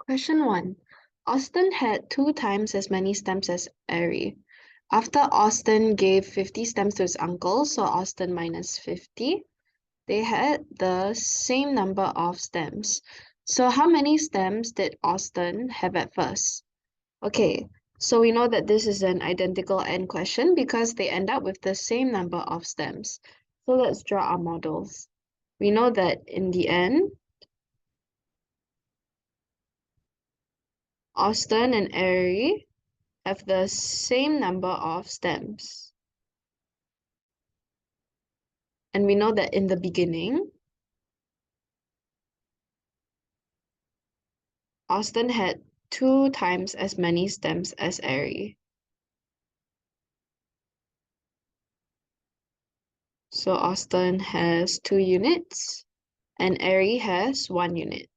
Question 1. Austin had 2 times as many stamps as Ari. After Austin gave 50 stamps to his uncle, so Austin minus 50, they had the same number of stamps. So how many stamps did Austin have at first? Okay, so we know that this is an identical AND question because they end up with the same number of stamps. So let's draw our models. We know that in the end, Austin and Ari have the same number of stems. And we know that in the beginning, Austin had 2 times as many stems as Ari. So Austin has 2 units and Ari has 1 unit.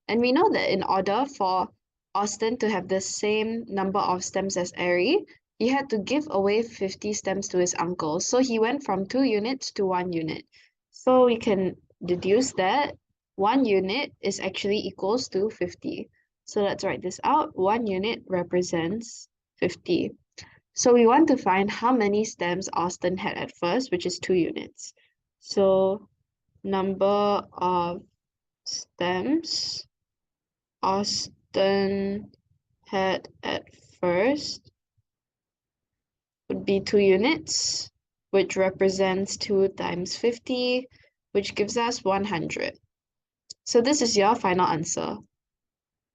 And we know that in order for Austin to have the same number of stems as Ari, he had to give away 50 stems to his uncle. So he went from 2 units to 1 unit. So we can deduce that 1 unit is actually equals to 50. So let's write this out. 1 unit represents 50. So we want to find how many stems Austin had at first, which is 2 units. So number of stems Austin had at first would be 2 units, which represents 2 times 50, which gives us 100. So this is your final answer.